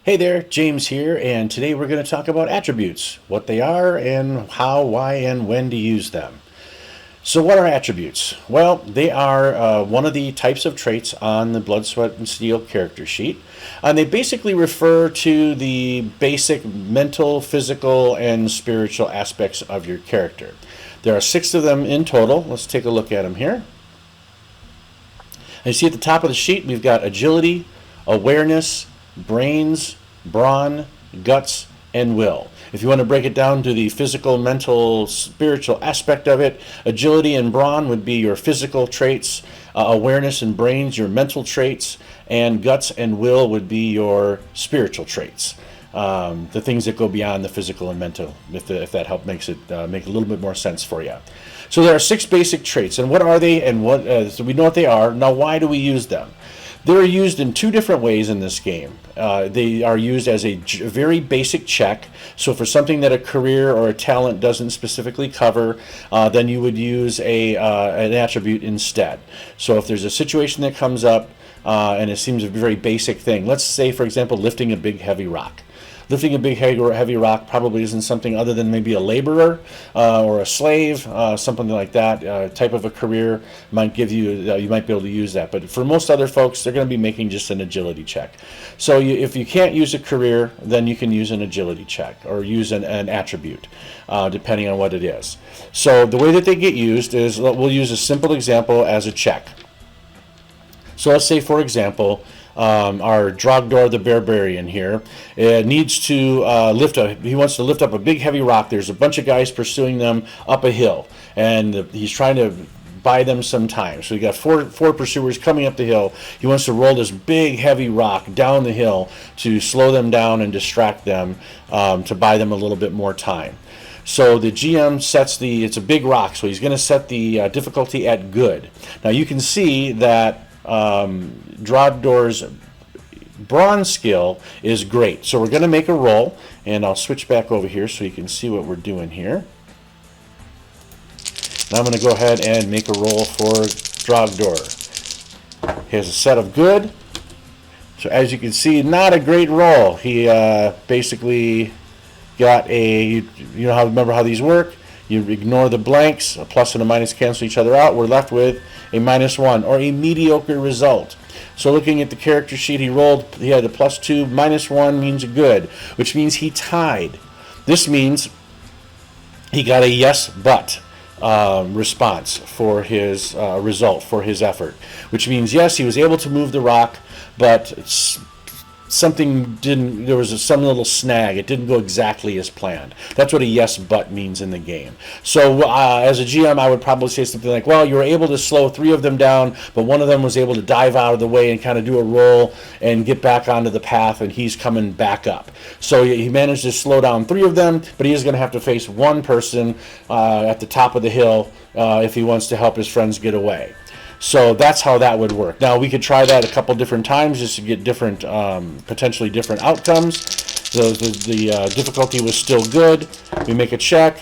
Hey there, James here, and today we're going to talk about attributes, what they are, and how, why, and when to use them. So what are attributes? Well, they are one of the types of traits on the Blood, Sweat, and Steel character sheet. And they basically refer to the basic mental, physical, and spiritual aspects of your character. There are 6 of them in total. Let's take a look at them here. And you see at the top of the sheet, we've got agility, awareness, brains, brawn, guts, and will. If you want to break it down to the physical, mental, spiritual aspect of it, agility and brawn would be your physical traits, awareness and brains, your mental traits, and guts and will would be your spiritual traits. The things that go beyond the physical and mental, if that helps makes it make a little bit more sense for you. So there are 6 basic traits, and what are they? And so we know what they are. Now, why do we use them? They're used in 2 different ways in this game. They are used as a very basic check. So for something that a career or a talent doesn't specifically cover, then you would use an attribute instead. So if there's a situation that comes up and it seems a very basic thing, let's say, for example, lifting a big heavy rock. Lifting a big heavy rock probably isn't something other than maybe a laborer or a slave, something like that. Type of a career might give you, you might be able to use that. But for most other folks, they're going to be making just an agility check. So if you can't use a career, then you can use an agility check or use an attribute, depending on what it is. So the way that they get used is, we'll use a simple example as a check. So let's say, for example, our Drogdor the Barbarian here needs to he wants to lift up a big heavy rock. There's a bunch of guys pursuing them up a hill, and he's trying to buy them some time. So we got four pursuers coming up the hill. He wants to roll this big heavy rock down the hill to slow them down and distract them, to buy them a little bit more time. So the GM sets it's a big rock, so he's going to set the difficulty at good. Now you can see that Drogdor's brawn skill is great. So we're going to make a roll, and I'll switch back over here so you can see what we're doing here. Now I'm going to go ahead and make a roll for Drogdor. He has a set of good. So as you can see, not a great roll. He basically got remember how these work? You ignore the blanks, a plus and a minus cancel each other out. We're left with a -1 or a mediocre result. So looking at the character sheet, he had a +2, -1 means good, which means he tied. This means he got a yes but response for his result, for his effort, which means yes, he was able to move the rock, but there was some little snag. It didn't go exactly as planned. That's what a yes but means in the game. So as a GM, I would probably say something like, well, you were able to slow 3 of them down, but one of them was able to dive out of the way and kind of do a roll and get back onto the path, and he's coming back up. So he managed to slow down 3 of them, but he is going to have to face one person at the top of the hill if he wants to help his friends get away. So that's how that would work. Now we could try that a couple different times just to get different, potentially different outcomes. The difficulty was still good. We make a check.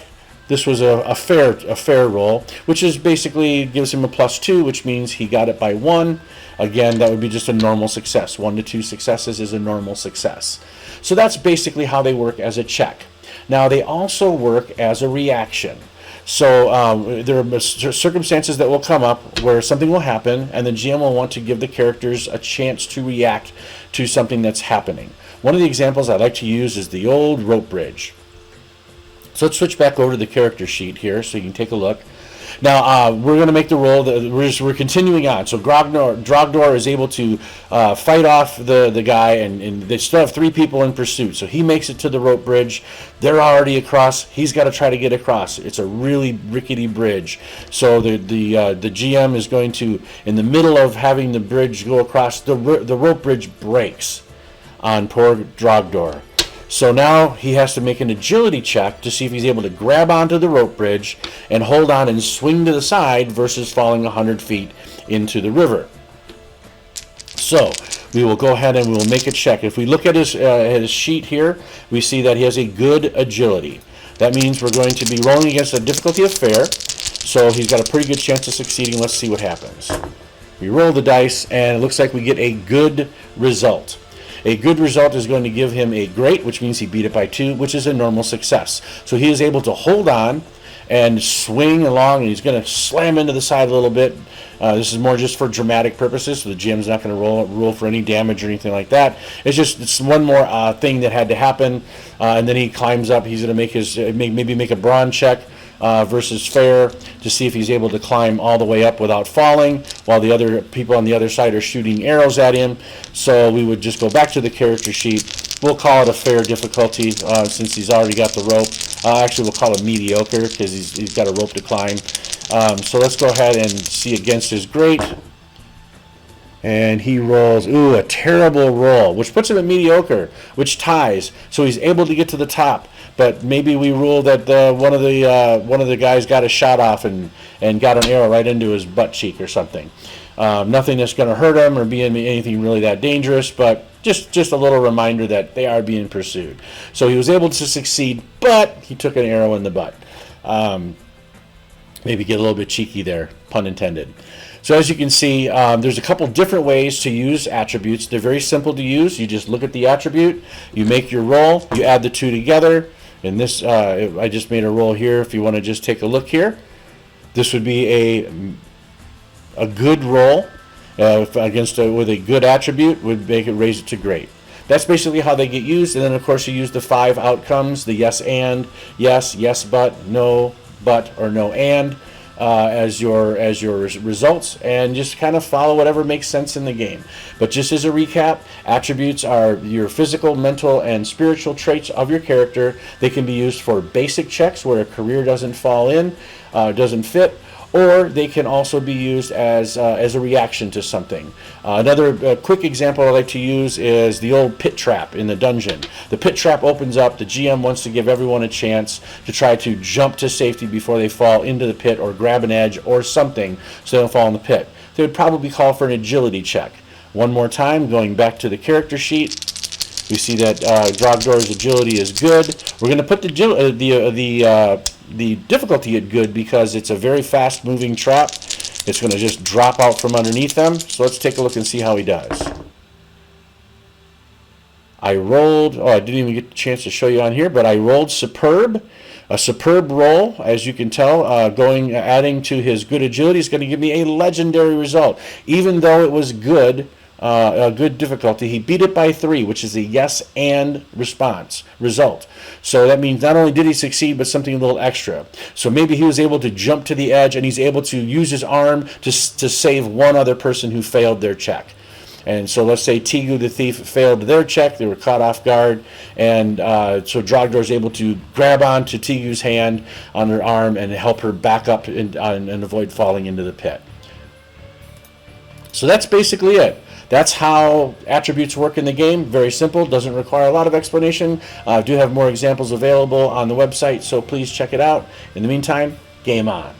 This was a fair roll, which is basically gives him a +2, which means he got it by 1. Again, that would be just a normal success. 1 to 2 successes is a normal success. So that's basically how they work as a check. Now they also work as a reaction. So there are circumstances that will come up where something will happen, and the GM will want to give the characters a chance to react to something that's happening. One of the examples I like to use is the old rope bridge. So let's switch back over to the character sheet here so you can take a look. Now we're going to make the roll. We're continuing on. So Drogdor is able to fight off the guy, and they still have 3 people in pursuit. So he makes it to the rope bridge. They're already across. He's got to try to get across. It's a really rickety bridge. So the GM is going to, in the middle of having the bridge go across, the rope bridge breaks on poor Drogdor. So now he has to make an agility check to see if he's able to grab onto the rope bridge and hold on and swing to the side versus falling 100 feet into the river. So we will go ahead and we will make a check. If we look at his sheet here, we see that he has a good agility. That means we're going to be rolling against a difficulty of fair. So he's got a pretty good chance of succeeding. Let's see what happens. We roll the dice, and it looks like we get a good result. A good result is going to give him a great, which means he beat it by 2, which is a normal success. So he is able to hold on and swing along, and he's going to slam into the side a little bit. This is more just for dramatic purposes, so the GM's not going to rule for any damage or anything like that. It's one more thing that had to happen, and then he climbs up. He's going to make his maybe make a brawn check versus fair to see if he's able to climb all the way up without falling, while the other people on the other side are shooting arrows at him. So we would just go back to the character sheet. We'll call it a fair difficulty since he's already got the rope. Actually, we'll call it mediocre because he's got a rope to climb. So let's go ahead and see against his great. And he rolls, a terrible roll, which puts him at mediocre, which ties. So he's able to get to the top. But maybe we rule that one of the guys got a shot off and got an arrow right into his butt cheek or something. Nothing that's going to hurt him or be anything really that dangerous, but just a little reminder that they are being pursued. So he was able to succeed, but he took an arrow in the butt. Maybe get a little bit cheeky there, pun intended. So as you can see, there's a couple different ways to use attributes. They're very simple to use. You just look at the attribute, you make your roll, you add the two together. And this, I just made a roll here. If you want to just take a look here, this would be a good roll against with a good attribute would make it raise it to great. That's basically how they get used. And then of course you use the 5 outcomes: the yes and, yes but, no but, or no and, as your results, and just kind of follow whatever makes sense in the game. But just as a recap, attributes are your physical, mental, and spiritual traits of your character. They can be used for basic checks where a career doesn't fall in, doesn't fit, or they can also be used as a reaction to something. Another quick example I like to use is the old pit trap in the dungeon. The pit trap opens up. The GM wants to give everyone a chance to try to jump to safety before they fall into the pit or grab an edge or something so they don't fall in the pit. They would probably call for an agility check. One more time, going back to the character sheet, we see that Drogdor's agility is good. We're going to put the difficulty at good because it's a very fast-moving trap. It's going to just drop out from underneath them. So let's take a look and see how he does. I rolled, I didn't even get a chance to show you on here, but I rolled superb. A superb roll, as you can tell, adding to his good agility is going to give me a legendary result. Even though it was good, a good difficulty, he beat it by 3, which is a yes and result. So that means not only did he succeed, but something a little extra. So maybe he was able to jump to the edge, and he's able to use his arm to save one other person who failed their check. And so let's say Tigu the thief failed their check, they were caught off guard, and so Drogdor is able to grab onto Tigu's hand on her arm and help her back up and avoid falling into the pit. So that's basically it. That's how attributes work in the game. Very simple, doesn't require a lot of explanation. I do have more examples available on the website, so please check it out. In the meantime, game on.